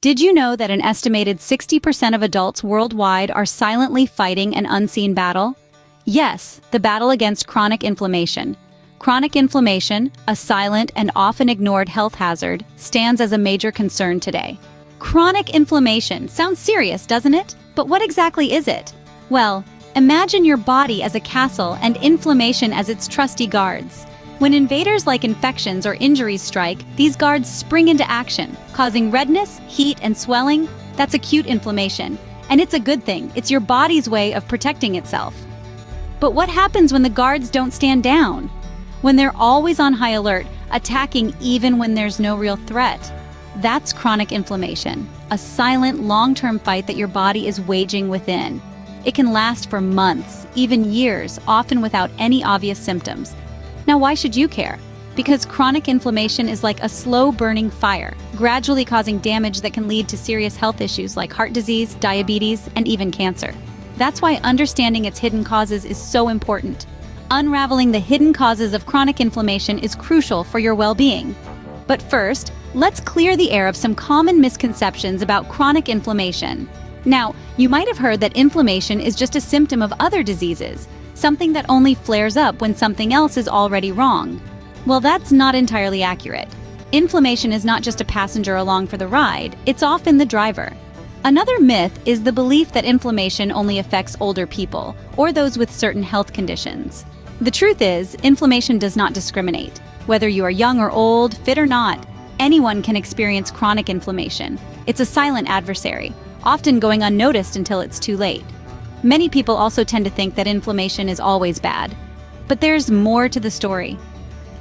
Did you know that an estimated 60% of adults worldwide are silently fighting an unseen battle? Yes, the battle against chronic inflammation. Chronic inflammation, a silent and often ignored health hazard, stands as a major concern today. Chronic inflammation sounds serious, doesn't it? But what exactly is it? Well, imagine your body as a castle and inflammation as its trusty guards. When invaders like infections or injuries strike, these guards spring into action, causing redness, heat, and swelling. That's acute inflammation. And it's a good thing. It's your body's way of protecting itself. But what happens when the guards don't stand down? When they're always on high alert, attacking even when there's no real threat? That's chronic inflammation, a silent, long-term fight that your body is waging within. It can last for months, even years, often without any obvious symptoms. Now, why should you care? Because chronic inflammation is like a slow-burning fire, gradually causing damage that can lead to serious health issues like heart disease, diabetes, and even cancer. That's why understanding its hidden causes is so important. Unraveling the hidden causes of chronic inflammation is crucial for your well-being. But first, let's clear the air of some common misconceptions about chronic inflammation. Now, you might have heard that inflammation is just a symptom of other diseases, something that only flares up when something else is already wrong. Well, that's not entirely accurate. Inflammation is not just a passenger along for the ride, it's often the driver. Another myth is the belief that inflammation only affects older people or those with certain health conditions. The truth is, inflammation does not discriminate. Whether you are young or old, fit or not, anyone can experience chronic inflammation. It's a silent adversary, often going unnoticed until it's too late. Many people also tend to think that inflammation is always bad. But there's more to the story.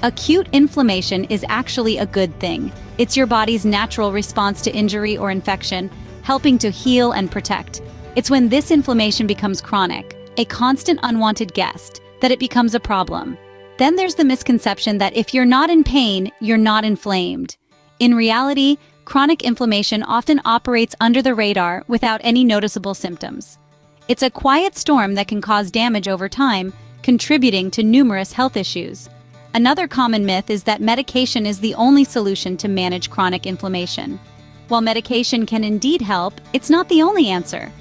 Acute inflammation is actually a good thing. It's your body's natural response to injury or infection, helping to heal and protect. It's when this inflammation becomes chronic, a constant unwanted guest, that it becomes a problem. Then there's the misconception that if you're not in pain, you're not inflamed. In reality, chronic inflammation often operates under the radar without any noticeable symptoms. It's a quiet storm that can cause damage over time, contributing to numerous health issues. Another common myth is that medication is the only solution to manage chronic inflammation. While medication can indeed help, it's not the only answer.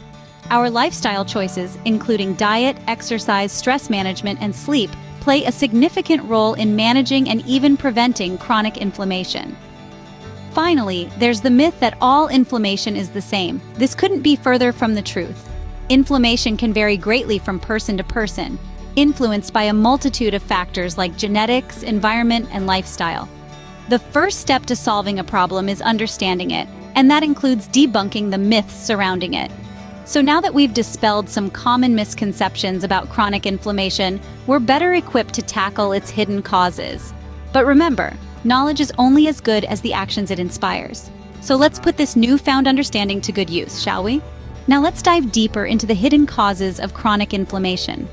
Our lifestyle choices, including diet, exercise, stress management, and sleep, play a significant role in managing and even preventing chronic inflammation. Finally, there's the myth that all inflammation is the same. This couldn't be further from the truth. Inflammation can vary greatly from person to person, influenced by a multitude of factors like genetics, environment, and lifestyle. The first step to solving a problem is understanding it, and that includes debunking the myths surrounding it. So now that we've dispelled some common misconceptions about chronic inflammation, we're better equipped to tackle its hidden causes. But remember, knowledge is only as good as the actions it inspires. So let's put this newfound understanding to good use, shall we? Now let's dive deeper into the hidden causes of chronic inflammation.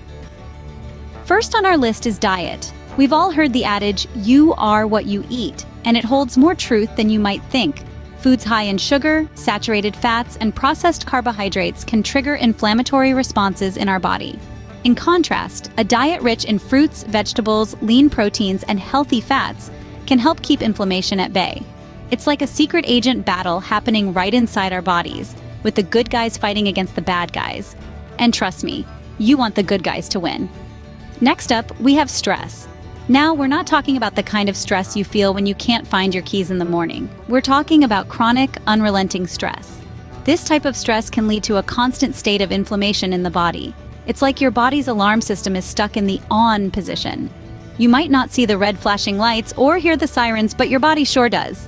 First on our list is diet. We've all heard the adage, "You are what you eat," and it holds more truth than you might think. Foods high in sugar, saturated fats, and processed carbohydrates can trigger inflammatory responses in our body. In contrast, a diet rich in fruits, vegetables, lean proteins, and healthy fats can help keep inflammation at bay. It's like a secret agent battle happening right inside our bodies, with the good guys fighting against the bad guys. And trust me, you want the good guys to win. Next up, we have stress. Now, we're not talking about the kind of stress you feel when you can't find your keys in the morning. We're talking about chronic, unrelenting stress. This type of stress can lead to a constant state of inflammation in the body. It's like your body's alarm system is stuck in the on position. You might not see the red flashing lights or hear the sirens, but your body sure does.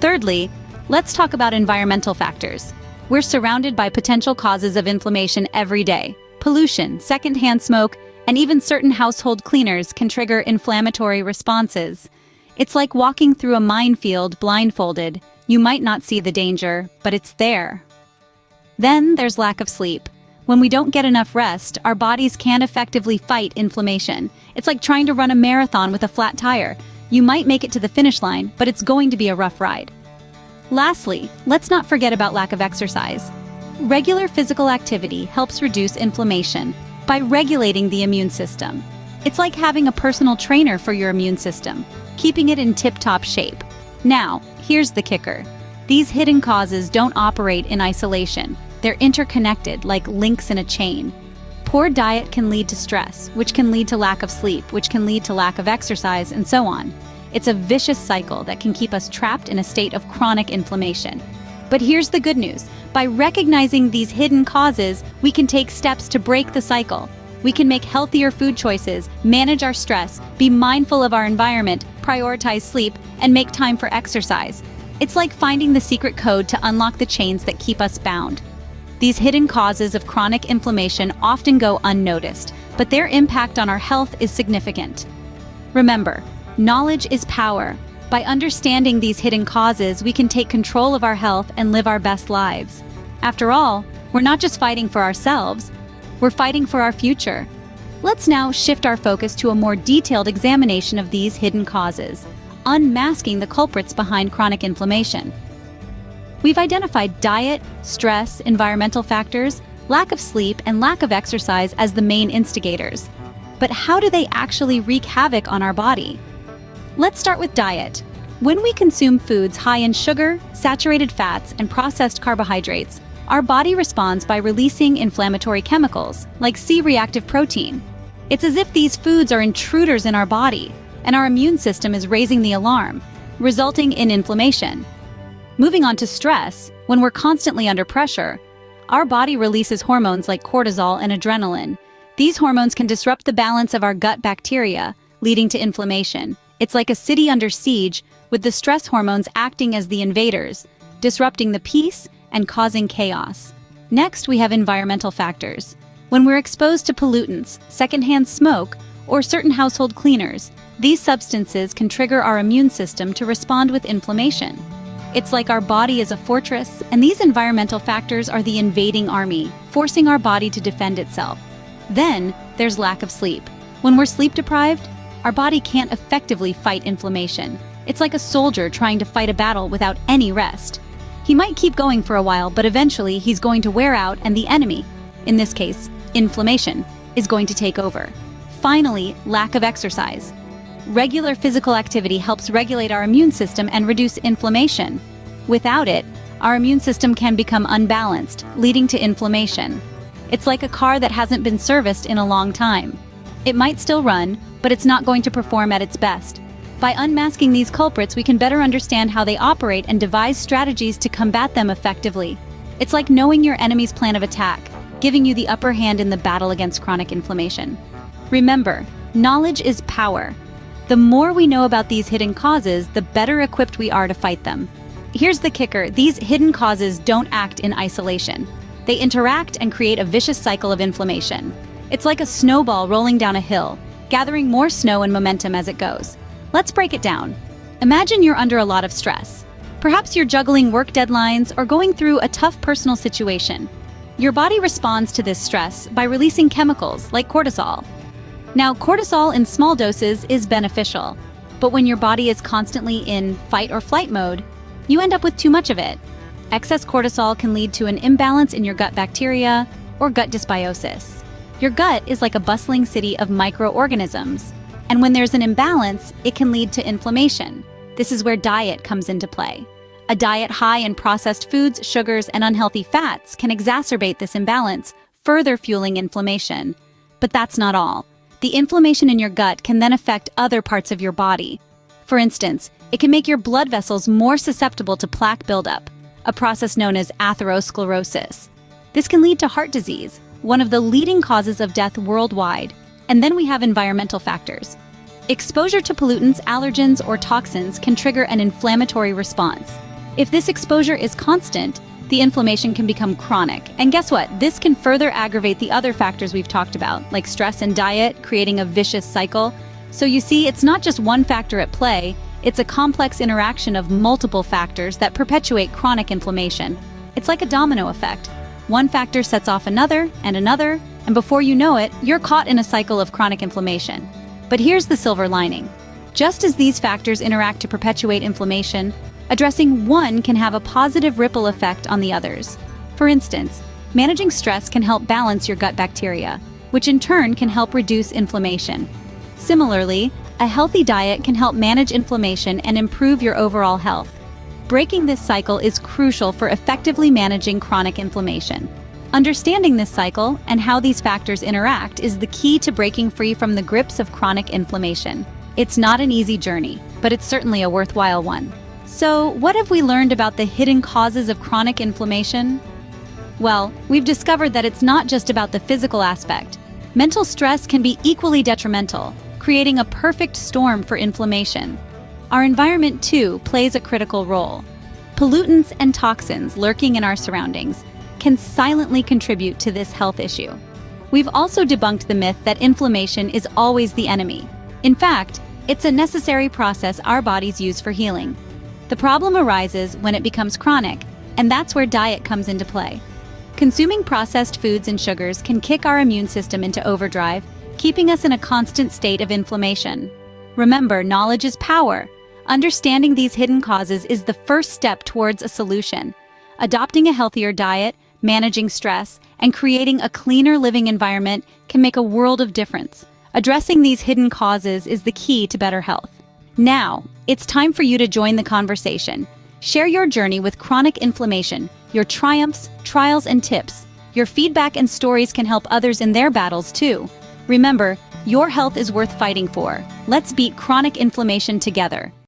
Thirdly, let's talk about environmental factors. We're surrounded by potential causes of inflammation every day. Pollution, secondhand smoke, and even certain household cleaners can trigger inflammatory responses. It's like walking through a minefield blindfolded. You might not see the danger, but it's there. Then there's lack of sleep. When we don't get enough rest, our bodies can't effectively fight inflammation. It's like trying to run a marathon with a flat tire. You might make it to the finish line, but it's going to be a rough ride. Lastly, let's not forget about lack of exercise. Regular physical activity helps reduce inflammation by regulating the immune system. It's like having a personal trainer for your immune system, keeping it in tip-top shape. Now, here's the kicker. These hidden causes don't operate in isolation. They're interconnected, like links in a chain. Poor diet can lead to stress, which can lead to lack of sleep, which can lead to lack of exercise, and so on. It's a vicious cycle that can keep us trapped in a state of chronic inflammation. But here's the good news. By recognizing these hidden causes, we can take steps to break the cycle. We can make healthier food choices, manage our stress, be mindful of our environment, prioritize sleep, and make time for exercise. It's like finding the secret code to unlock the chains that keep us bound. These hidden causes of chronic inflammation often go unnoticed, but their impact on our health is significant. Remember, knowledge is power. By understanding these hidden causes, we can take control of our health and live our best lives. After all, we're not just fighting for ourselves, we're fighting for our future. Let's now shift our focus to a more detailed examination of these hidden causes, unmasking the culprits behind chronic inflammation. We've identified diet, stress, environmental factors, lack of sleep, and lack of exercise as the main instigators. But how do they actually wreak havoc on our body? Let's start with diet. When we consume foods high in sugar, saturated fats, and processed carbohydrates, our body responds by releasing inflammatory chemicals, like C-reactive protein. It's as if these foods are intruders in our body, and our immune system is raising the alarm, resulting in inflammation. Moving on to stress, when we're constantly under pressure, our body releases hormones like cortisol and adrenaline. These hormones can disrupt the balance of our gut bacteria, leading to inflammation. It's like a city under siege, with the stress hormones acting as the invaders, disrupting the peace and causing chaos. Next, we have environmental factors. When we're exposed to pollutants, secondhand smoke, or certain household cleaners, these substances can trigger our immune system to respond with inflammation. It's like our body is a fortress, and these environmental factors are the invading army, forcing our body to defend itself. Then, there's lack of sleep. When we're sleep deprived, our body can't effectively fight inflammation. It's like a soldier trying to fight a battle without any rest. He might keep going for a while, but eventually he's going to wear out, and the enemy, in this case, inflammation, is going to take over. Finally, lack of exercise. Regular physical activity helps regulate our immune system and reduce inflammation. Without it, our immune system can become unbalanced, leading to inflammation. It's like a car that hasn't been serviced in a long time. It might still run, but it's not going to perform at its best. By unmasking these culprits, we can better understand how they operate and devise strategies to combat them effectively. It's like knowing your enemy's plan of attack, giving you the upper hand in the battle against chronic inflammation. Remember, knowledge is power. The more we know about these hidden causes, the better equipped we are to fight them. Here's the kicker: these hidden causes don't act in isolation. They interact and create a vicious cycle of inflammation. It's like a snowball rolling down a hill, gathering more snow and momentum as it goes. Let's break it down. Imagine you're under a lot of stress. Perhaps you're juggling work deadlines or going through a tough personal situation. Your body responds to this stress by releasing chemicals like cortisol. Now, cortisol in small doses is beneficial, but when your body is constantly in fight or flight mode, you end up with too much of it. Excess cortisol can lead to an imbalance in your gut bacteria or gut dysbiosis. Your gut is like a bustling city of microorganisms, and when there's an imbalance, it can lead to inflammation. This is where diet comes into play. A diet high in processed foods, sugars, and unhealthy fats can exacerbate this imbalance, further fueling inflammation. But that's not all. The inflammation in your gut can then affect other parts of your body. For instance, it can make your blood vessels more susceptible to plaque buildup, a process known as atherosclerosis. This can lead to heart disease, one of the leading causes of death worldwide. And then we have environmental factors. Exposure to pollutants, allergens, or toxins can trigger an inflammatory response. If this exposure is constant, the inflammation can become chronic. And guess what? This can further aggravate the other factors we've talked about, like stress and diet, creating a vicious cycle. So you see, it's not just one factor at play, it's a complex interaction of multiple factors that perpetuate chronic inflammation. It's like a domino effect. One factor sets off another, and before you know it, you're caught in a cycle of chronic inflammation. But here's the silver lining. Just as these factors interact to perpetuate inflammation, addressing one can have a positive ripple effect on the others. For instance, managing stress can help balance your gut bacteria, which in turn can help reduce inflammation. Similarly, a healthy diet can help manage inflammation and improve your overall health. Breaking this cycle is crucial for effectively managing chronic inflammation. Understanding this cycle and how these factors interact is the key to breaking free from the grips of chronic inflammation. It's not an easy journey, but it's certainly a worthwhile one. So, what have we learned about the hidden causes of chronic inflammation? Well, we've discovered that it's not just about the physical aspect. Mental stress can be equally detrimental, creating a perfect storm for inflammation. Our environment, too, plays a critical role. Pollutants and toxins lurking in our surroundings can silently contribute to this health issue. We've also debunked the myth that inflammation is always the enemy. In fact, it's a necessary process our bodies use for healing. The problem arises when it becomes chronic, and that's where diet comes into play. Consuming processed foods and sugars can kick our immune system into overdrive, keeping us in a constant state of inflammation. Remember, knowledge is power. Understanding these hidden causes is the first step towards a solution. Adopting a healthier diet, managing stress, and creating a cleaner living environment can make a world of difference. Addressing these hidden causes is the key to better health. Now, it's time for you to join the conversation. Share your journey with chronic inflammation, your triumphs, trials, and tips. Your feedback and stories can help others in their battles too. Remember, your health is worth fighting for. Let's beat chronic inflammation together.